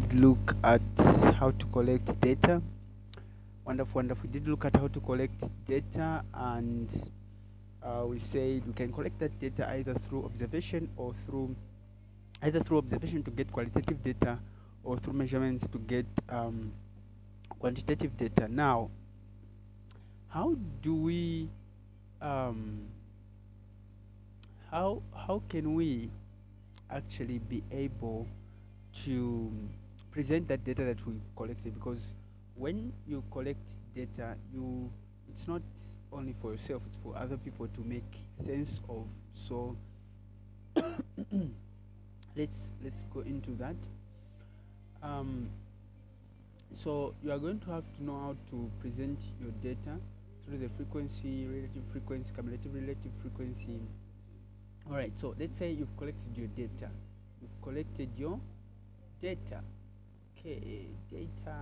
did look at how to collect data. Wonderful, wonderful. We did look at how to collect data, and we said we can collect that data either through observation or through observation to get qualitative data, or through measurements to get quantitative data. Now, how do we um, how can we actually be able to present that data that we collected? Because when you collect data, it's not only for yourself, it's for other people to make sense of. So let's go into that. um, so you are going to have to know how to present your data through the frequency, relative frequency, cumulative relative frequency. All right, so let's say you've collected your data. You've collected your data. Okay, data.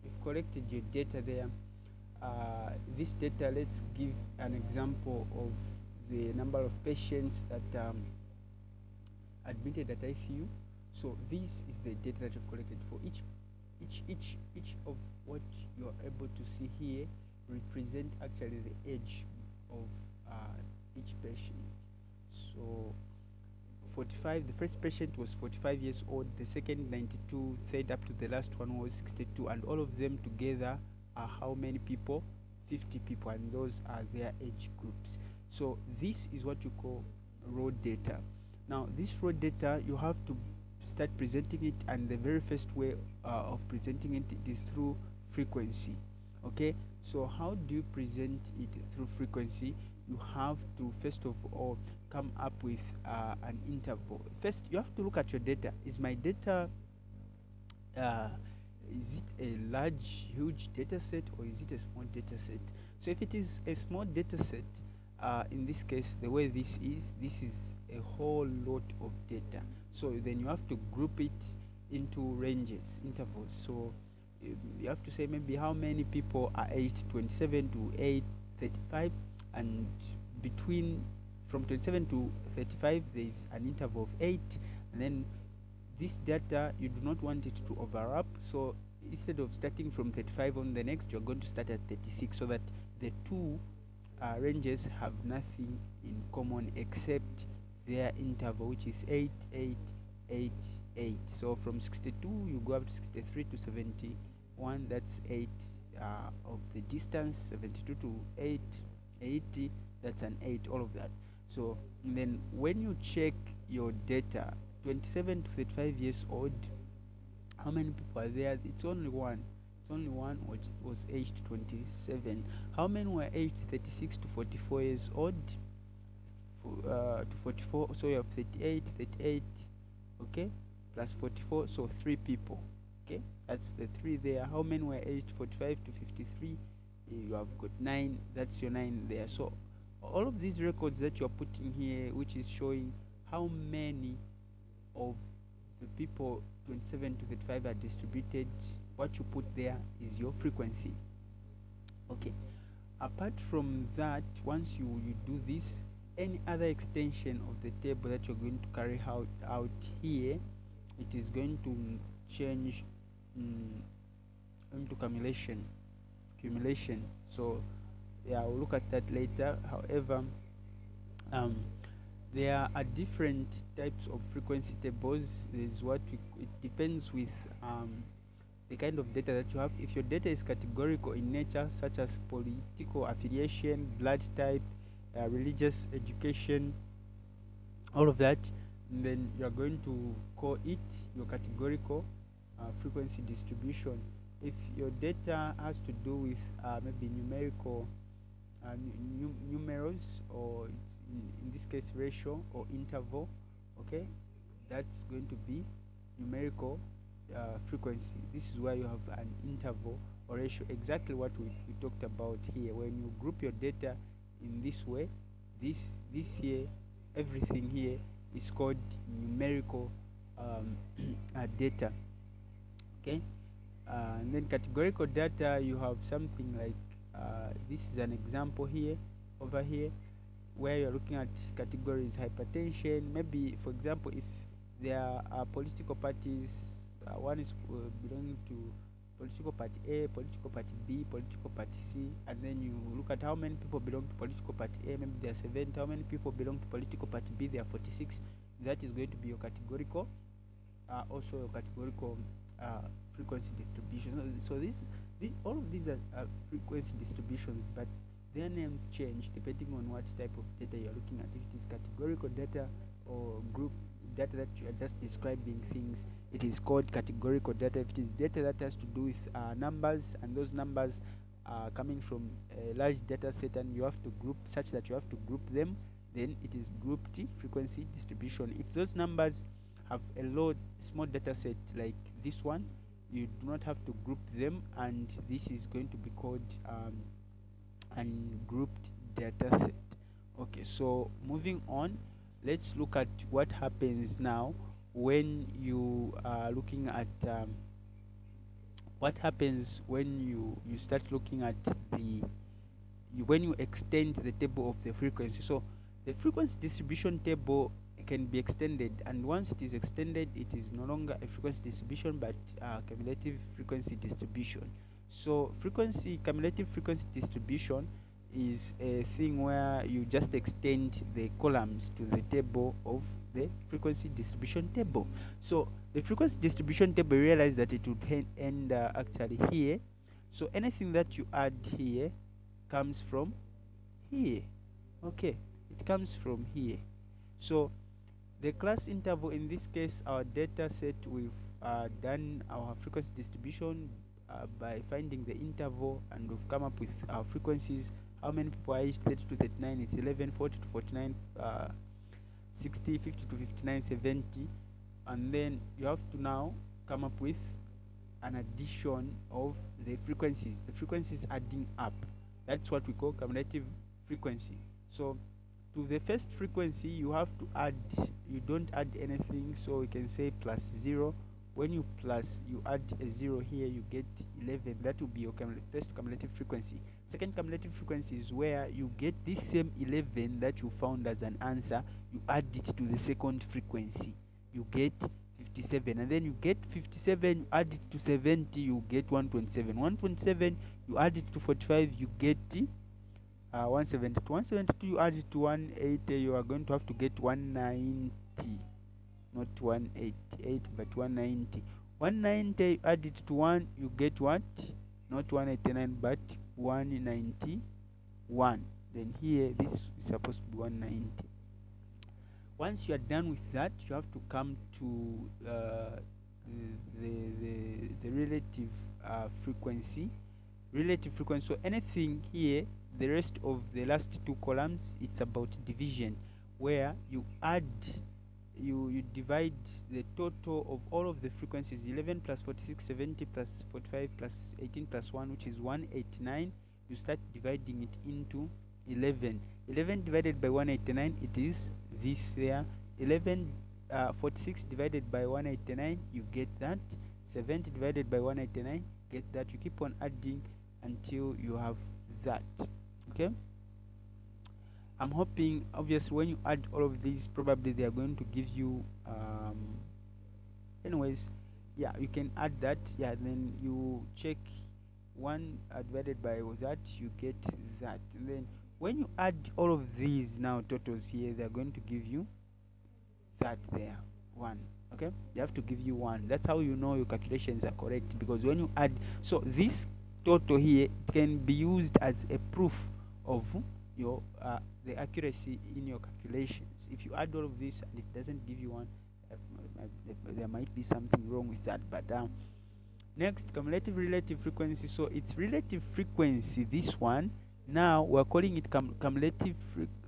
You've collected your data there. This data, let's give an example of the number of patients that admitted at ICU. So this is the data that you've collected for each of what you are able to see here represent actually the age of each patient. So 45, the first patient was 45 years old, the second 92, third up to the last one was 62, and all of them together are how many people? 50 people, and those are their age groups. So this is what you call raw data. Now this raw data, you have to start presenting it, and the very first way of presenting it is through frequency. Okay, so how do you present it through frequency? You have to first of all come up with an interval. First, you have to look at your data. Is my data uh, is it a large, huge data set, or is it a small data set? So if it is a small data set, in this case, the way this is a whole lot of data. So then you have to group it into ranges, intervals. So you have to say maybe how many people are aged 27 to age 35, and between from 27 to 35 there is an interval of 8, and then this data you do not want it to overlap. So instead of starting from 35 on the next, you're going to start at 36, so that the two ranges have nothing in common except their interval, which is 8 8 8 8. So from 62 you go up to 63 to 71, that's 8 of the distance. 72 to 8 80, that's an 8, all of that. So then when you check your data, 27 to 35 years old, how many people are there? It's only one. It's only one which was aged 27. How many were aged 36 to 44 years old? To 44, so you have 38, 38, okay, plus 44, so 3 people. Okay, that's the 3 there. How many were aged 45 to 53? You have got 9, that's your 9 there. So all of these records that you're putting here, which is showing how many of the people 27 to 35 are distributed, what you put there is your frequency. Okay, apart from that, once you do this, any other extension of the table that you're going to carry out here, it is going to change into accumulation. So yeah, we'll look at that later. However, um, there are different types of frequency tables. Is what it depends with the kind of data that you have. If your data is categorical in nature, such as political affiliation, blood type, religious education, all of that, then you are going to call it your categorical frequency distribution. If your data has to do with maybe numerical numerals, or in this case ratio or interval, okay, that's going to be numerical frequency. This is where you have an interval or ratio, exactly what we talked about here. When you group your data in this way, this here, everything here is called numerical data. Okay, and then categorical data, you have something like this is an example here, over here, where you're looking at categories: hypertension. Maybe, for example, if there are political parties one is belonging to political party A, political party B, political party C, and then you look at how many people belong to political party A. Maybe there are 70. How many people belong to political party B? There are 46. That is going to be your categorical, also your categorical frequency distribution. So this all of these are frequency distributions, but their names change depending on what type of data you're looking at. If it is categorical data or group data that you are just describing things, it is called categorical data. If it is data that has to do with numbers, and those numbers are coming from a large data set, and you have to group such that you have to group them, then it is grouped frequency distribution. If those numbers have a small data set like this one, you do not have to group them, and this is going to be called ungrouped data set. Okay, so moving on, let's look at what happens now when you are looking at what happens when you start looking at when you extend the table of the frequency. So the frequency distribution table can be extended, and once it is extended, it is no longer a frequency distribution but cumulative frequency distribution. So cumulative frequency distribution is a thing where you just extend the columns to the table of the frequency distribution table. So the frequency distribution table, realize that it would end actually here. So anything that you add here comes from here. Okay, it comes from here. So the class interval, in this case, our data set, we've done our frequency distribution by finding the interval, and we've come up with our frequencies. How many people are aged 30 to 39? It's 11, 40 to 49, 60, 50 to 59, 70. And then you have to now come up with an addition of the frequencies adding up. That's what we call cumulative frequency. So to the first frequency, you have to add, you don't add anything, so we can say plus 0. When you add a 0 here, you get 11. That will be your first cumulative frequency. Second cumulative frequency is where you get this same 11 that you found as an answer, you add it to the second frequency, you get 57. And then you get 57, you add it to 70, you get 127. 127, you add it to 45, you get 172. 172, you add it to 180, you are going to have to get 190. Not 188 but 190. 190, you add it to 1, you get what? Not 189 but 191. Then here this is supposed to be 190. Once you are done with that, you have to come to the relative frequency. So anything here, the rest of the last two columns, it's about division, where you add, you divide the total of all of the frequencies, 11 plus 46, 70 plus 45 plus 18 plus 1, which is 189. You start dividing it into 11. 11 divided by 189, it is this there. 46 divided by 189, you get that. 70 divided by 189, get that. You keep on adding until you have that. Okay, I'm hoping, obviously, when you add all of these, probably they are going to give you anyways, yeah, you can add that. Yeah, then you check 1 divided by that, you get that. And then when you add all of these now totals here, they are going to give you that there, 1. Okay, they have to give you 1. That's how you know your calculations are correct, because when you add, so this total here can be used as a proof of your the accuracy in your calculations. If you add all of this and it doesn't give you 1, there might be something wrong with that. But next, cumulative relative frequency. So it's relative frequency, this one. Now we're calling it cumulative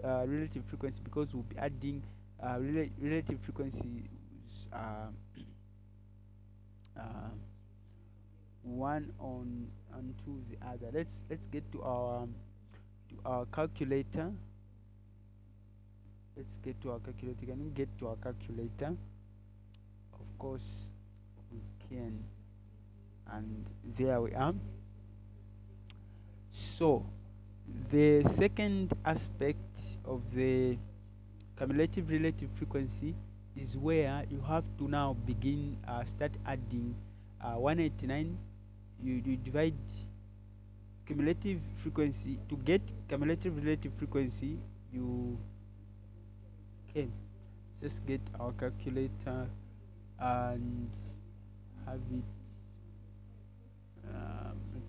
relative frequency, because we'll be adding relative frequencies one onto the other. Let's get to our calculator. Let's get to our calculator. Can we get to our calculator? Of course we can, and there we are. So the second aspect of the cumulative relative frequency is where you have to now begin start adding 189. You divide cumulative frequency. To get cumulative relative frequency, you okay, just get our calculator and have it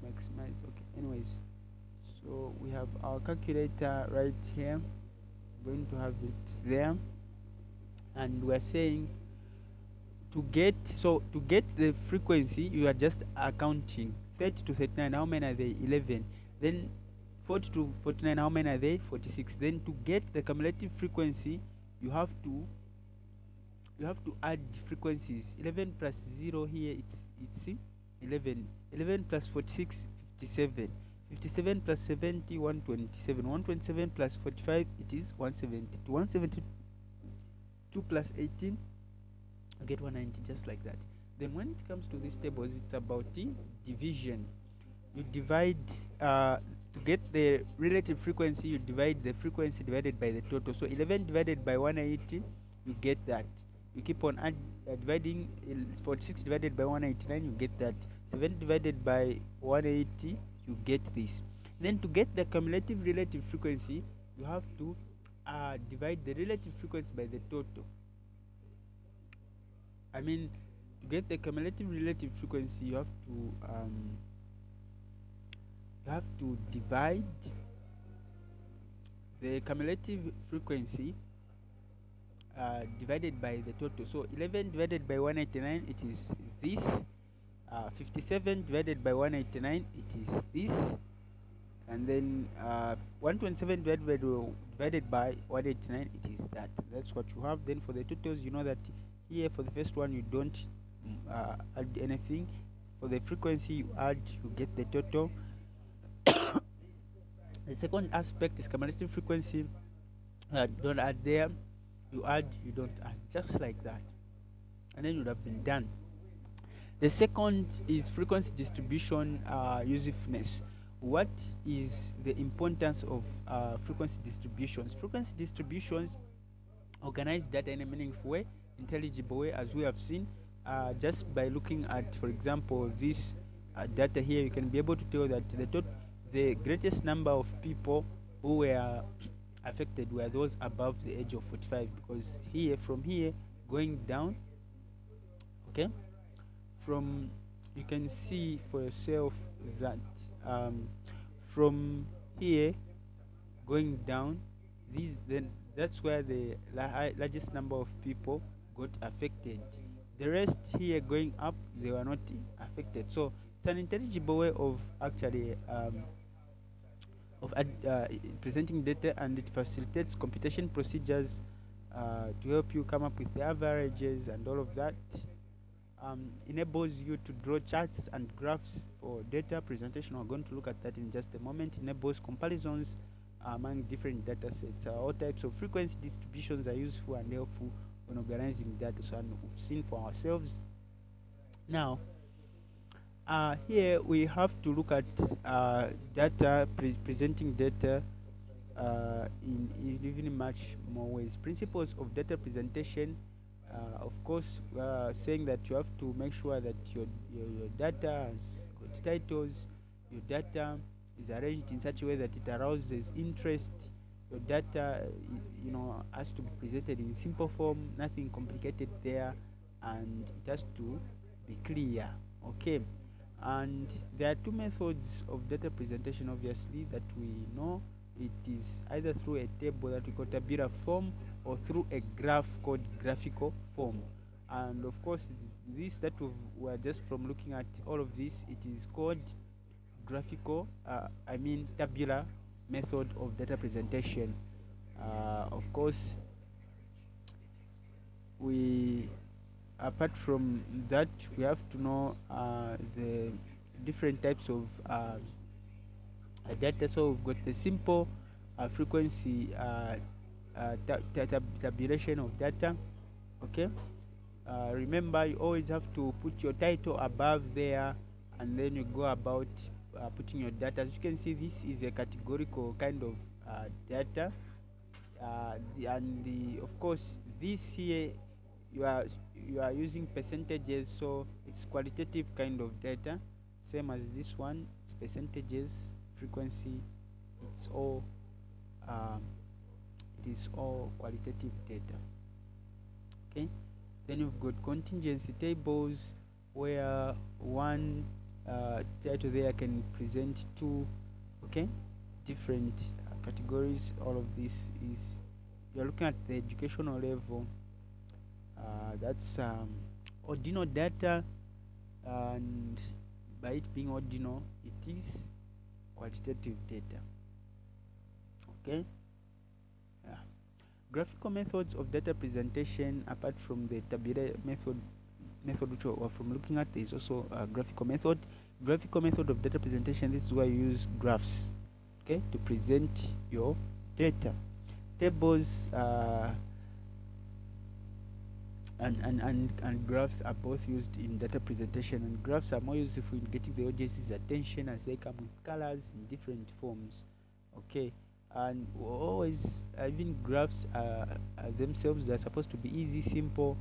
maximize. Okay, anyways, so we have our calculator right here. I'm going to have it there, and we're saying to get the frequency, you are just accounting 30 to 39, how many are they? 11. Then 40 to 49, how many are they? 46. Then to get the cumulative frequency, you have to add frequencies. 11 plus 0 here, it's 11. 11 plus 46, 57. 57 plus 70, 127. 127 plus 45, it is 170. 172 plus 18, I get 190, just like that. Then when it comes to these tables, it's about the division. You divide to get the relative frequency, you divide the frequency divided by the total. So 11 divided by 180, you get that. You keep on dividing. 46 divided by 189, you get that. 7 divided by 180, you get this. Then to get the cumulative relative frequency, you have to divide the relative frequency by the total. I mean, to get the cumulative relative frequency, you have to divide the cumulative frequency divided by the total. So 11 divided by 189, it is this. 57 divided by 189, it is this. And then 127 divided by 189, it is that. That's what you have. Then for the totals, you know that here for the first one, you don't add anything. For the frequency you add, you get the total. The second aspect is cumulative frequency. Don't add there, you add, you don't add, just like that, and then you would have been done. The second is frequency distribution usefulness. What is the importance of frequency distributions? Frequency distributions organize data in a meaningful way, intelligible way, as we have seen. Just by looking at, for example, this data here, you can be able to tell that the greatest number of people who were affected were those above the age of 45, because here, from here going down, okay, from, you can see for yourself that from here going down, these, then that's where the largest number of people got affected. The rest here going up, they were not affected. So it's an intelligible way of actually presenting data, and it facilitates computation procedures to help you come up with the averages and all of that. Enables you to draw charts and graphs for data presentation. We're going to look at that in just a moment. Enables comparisons among different data sets. All types of frequency distributions are useful and helpful when organizing data, so we've seen for ourselves. Now, here we have to look at data, presenting data in even much more ways. Principles of data presentation. Of course, saying that you have to make sure that your data has got titles, your data is arranged in such a way that it arouses interest. Your data, has to be presented in simple form, nothing complicated there, and it has to be clear. Okay, and there are two methods of data presentation, obviously, that we know. It is either through a table that we call tabular form, or through a graph called graphical form. And of course, this that we're just from looking at all of this, it is called graphical, tabular method of data presentation. Of course, we, apart from that, we have to know the different types of data. So we've got the simple frequency tabulation of data. Okay, remember, you always have to put your title above there, and then you go about putting your data. As you can see, this is a categorical kind of data, of course, this here you are you are using percentages, so it's qualitative kind of data, same as this one. It's percentages, frequency, it's all um, it is all qualitative data. Okay, then you've got contingency tables, where one title there can present two, okay, different categories. All of this is, you're looking at the educational level. That's ordinal data, and by it being ordinal, it is qualitative data. Okay. Yeah. Graphical methods of data presentation, apart from the tabular method which we are from looking at, there is also a graphical method. Graphical method of data presentation, this is where you use graphs, okay, to present your data. Tables and graphs are both used in data presentation, and graphs are more useful in getting the audience's attention as they come with colors in different forms. Okay, and always even graphs themselves, they're supposed to be easy, simple,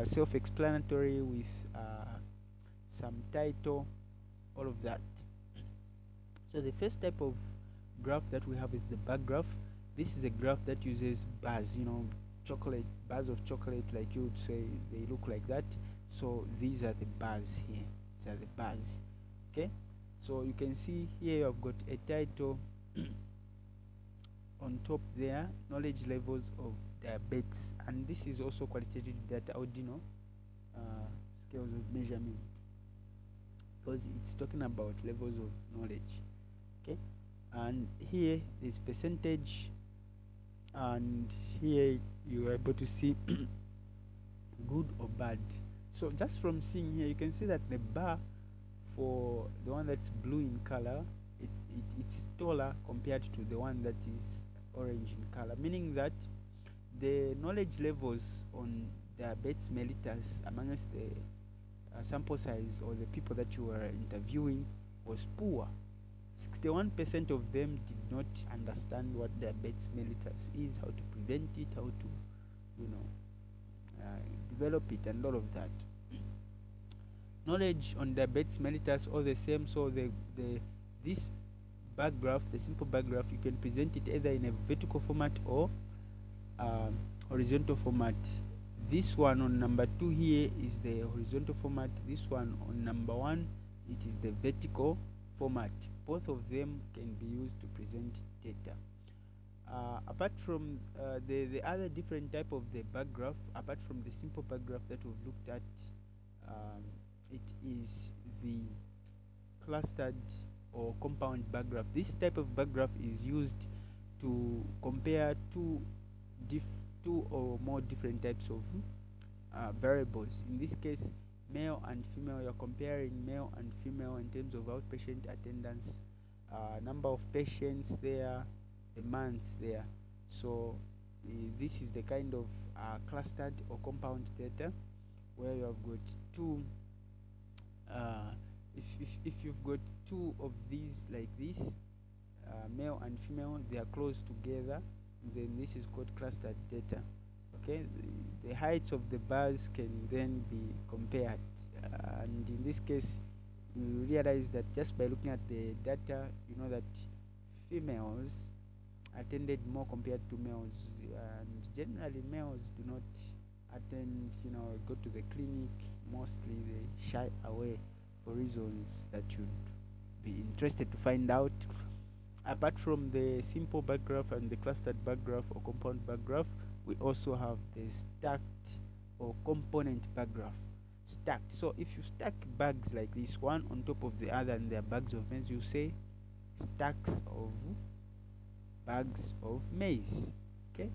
self-explanatory, with some title, all of that. So the first type of graph that we have is the bar graph. This is a graph that uses bars, chocolate, bars of chocolate, like you would say, they look like that. So these are the bars here. These are the bars. Okay. So you can see here I've got a title on top there, knowledge levels of diabetes, and this is also qualitative data, ordinal scales of measurement, because it's talking about levels of knowledge. Okay, and here is percentage, and here you are able to see good or bad. So just from seeing here, you can see that the bar for the one that's blue in color, it's taller compared to the one that is orange in color, meaning that the knowledge levels on diabetes mellitus amongst the sample size, or the people that you were interviewing, was poor. 61% of them did not understand what diabetes mellitus is, how to prevent it, how to, you know, develop it, and all of that. Knowledge on diabetes mellitus all the same. So the this bar graph, the simple bar graph, you can present it either in a vertical format or horizontal format. This one on number 2 here is the horizontal format. This one on number 1, it is the vertical format. Both of them can be used to present data. Apart from the other different type of the bar graph, apart from the simple bar graph that we've looked at, it is the clustered or compound bar graph. This type of bar graph is used to compare two or more different types of variables. In this case, male and female. You're comparing male and female in terms of outpatient attendance, number of patients there, the months there. So this is the kind of clustered or compound data, where you have got two if you've got two of these like this, male and female, they are close together, then this is called clustered data. Okay, the heights of the bars can then be compared, and in this case you realize that just by looking at the data, you know that females attended more compared to males, and generally males do not attend, go to the clinic. Mostly they shy away for reasons that you'd be interested to find out. Apart from the simple bar graph and the clustered bar graph or compound bar graph, we also have the stacked or component bar graph. Stacked. So if you stack bags like this, one on top of the other, and they're bags of maize, you say stacks of bags of maize. Okay.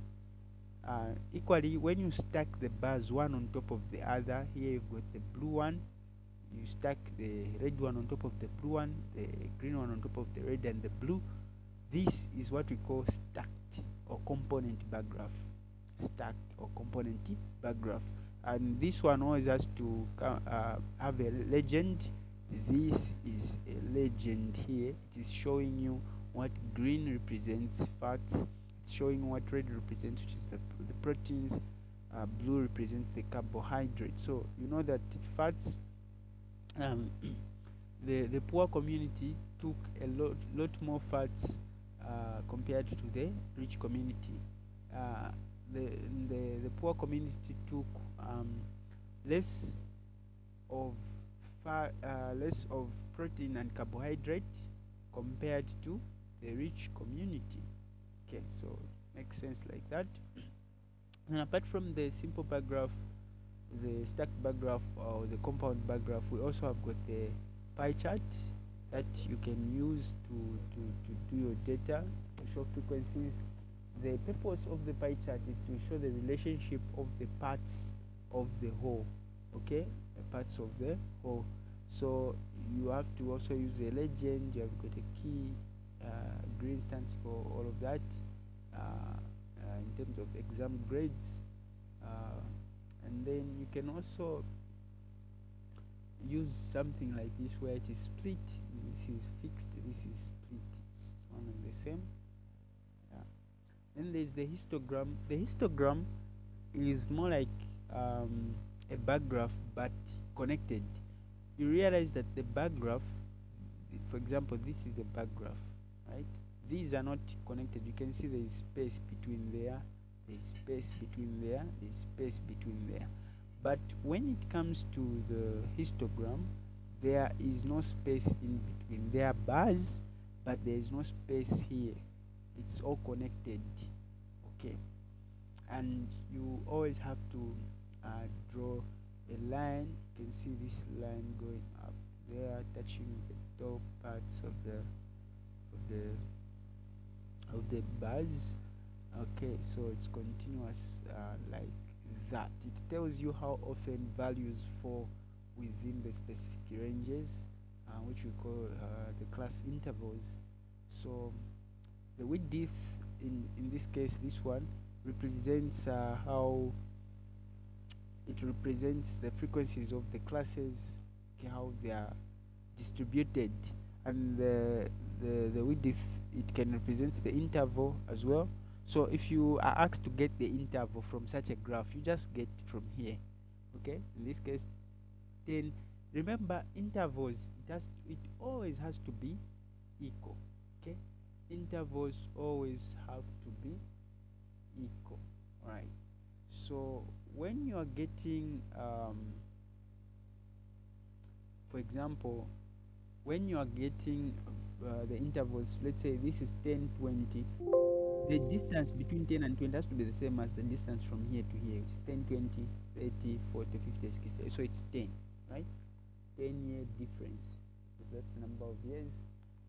Equally, when you stack the bars one on top of the other, here you've got the blue one, you stack the red one on top of the blue one, the green one on top of the red and the blue. This is what we call stacked or component bar graph. Stacked or component bar graph. And this one always has to have a legend. This is a legend here. It is showing you what green represents fats, showing what red represents, which is the proteins, blue represents the carbohydrate. So you know that fats, um, the poor community took a lot more fats compared to the rich community. Uh, the, the poor community took less of less of protein and carbohydrate compared to the rich community. Okay, so makes sense like that. And apart from the simple bar graph, the stacked bar graph or the compound bar graph, we also have got the pie chart that you can use to do your data to show frequencies. The purpose of the pie chart is to show the relationship of the parts of the whole. Okay, the parts of the whole. So you have to also use a legend. You have got a key. Green stands for all of that. In terms of exam grades, uh, and then you can also use something like this where it is split. This is fixed, this is split, it's one and the same. Yeah. Then there's the histogram. The histogram is more like a bar graph but connected. You realize that the bar graph, for example, this is a bar graph, right? These are not connected. You can see there is space between there, there's space between there, there's space between there. But when it comes to the histogram, there is no space in between. There are bars, but there is no space here. It's all connected. Okay, and you always have to draw a line. You can see this line going up there, touching the top parts of the of the bars. Okay, so it's continuous like that. It tells you how often values fall within the specific ranges, which we call the class intervals. So the width in this case, this one represents how it represents the frequencies of the classes, okay, how they are distributed, and the width, it can represent the interval as well. So if you are asked to get the interval from such a graph, you just get from here. Okay, in this case 10. Remember, intervals, it always has to be equal. Okay, intervals always have to be equal. All right, so when you are getting for example, when you are getting the intervals, let's say this is 10, 20, the distance between 10 and 20 has to be the same as the distance from here to here, which is 10, 20, 30, 40, 50, 60. So it's 10, right? 10-year difference, because that's the number of years,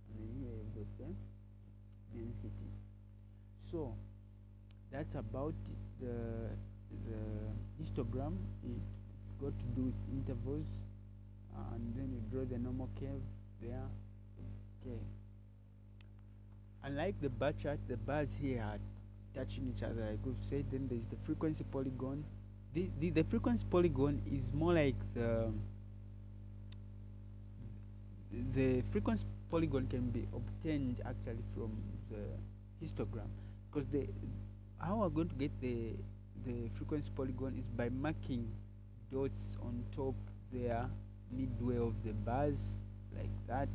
and then here you've got the density. So that's about the histogram. It's got to do with intervals, and then you draw the normal curve there. Okay, unlike the bar chart, the bars here are touching each other like we've said. Then there's the frequency polygon. The frequency polygon is more like the frequency polygon can be obtained actually from the histogram, because the how we're going to get the frequency polygon is by marking dots on top there, midway of the bars, like that,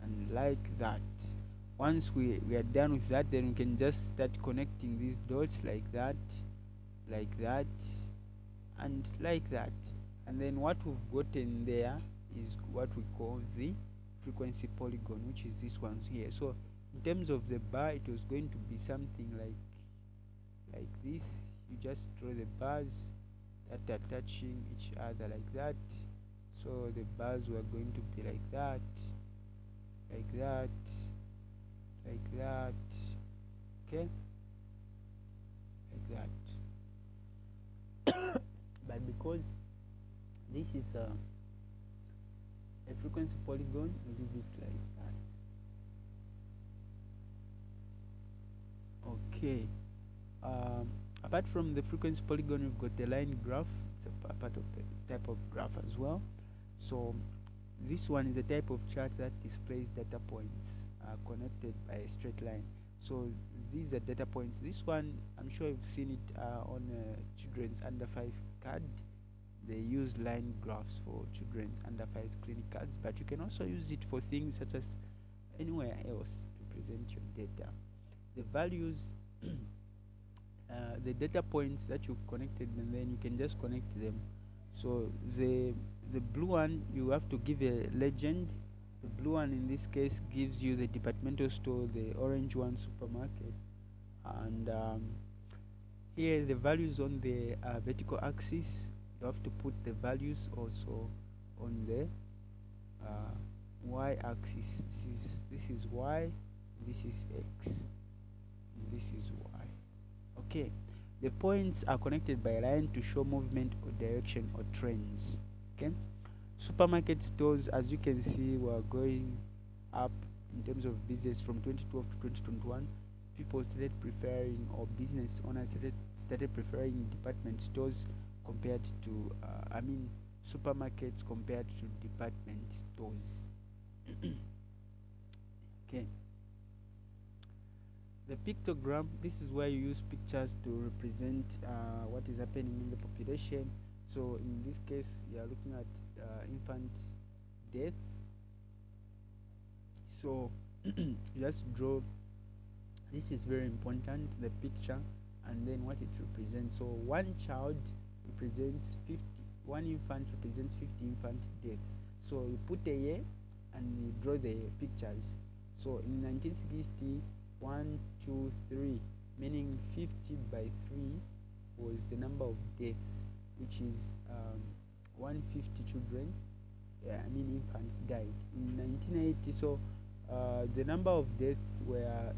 and like that. Once we are done with that, then we can just start connecting these dots like that, and like that. And then what we've gotten there is what we call the frequency polygon, which is this one here. So in terms of the bar, it was going to be something like this. You just draw the bars that are touching each other like that. So the bars were going to be like that, like that, okay, like that. But because this is a frequency polygon, we leave it like that. Okay. Apart from the frequency polygon, we've got the line graph. It's a part of the type of graph as well. So this one is a type of chart that displays data points connected by a straight line. So these are data points. This one, I'm sure you've seen it on children's under 5 card. They use line graphs for children's under 5 clinic cards, but you can also use it for things such as anywhere else to present your data. The values, the data points that you've connected, and then you can just connect them. So the blue one, you have to give a legend. The blue one in this case gives you the departmental store, the orange one supermarket, and here the values on the vertical axis, you have to put the values also on the uh, y axis. This is y, this is x, this is y. Okay, the points are connected by a line to show movement or direction or trends. Okay, supermarket stores, as you can see, were going up in terms of business from 2012 to 2021. People started preferring, or business owners started preferring department stores compared to supermarkets compared to department stores. Okay, the pictogram, this is where you use pictures to represent what is happening in the population. So in this case, you are looking at infant death. So just draw, this is very important, the picture and then what it represents. So one child represents 50, one infant represents 50 infant deaths. So you put a year and you draw the pictures. So in 1960, 1, 2, 3, meaning 50 by 3 was the number of deaths, which is 150 children, infants died. In 1980, so the number of deaths were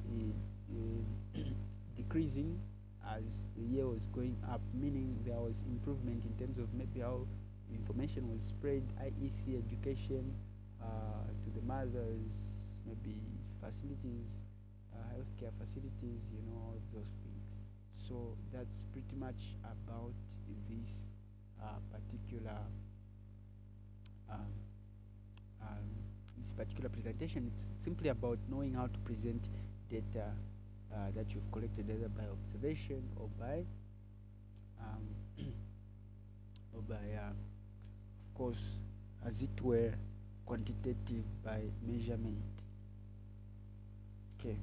decreasing as the year was going up, meaning there was improvement in terms of maybe how information was spread, IEC education to the mothers, maybe facilities, healthcare facilities, all of those things. So that's pretty much about this particular um, um, this particular presentation. It's simply about knowing how to present data that you've collected either by observation or by um, of course, as it were, quantitative by measurement. Okay.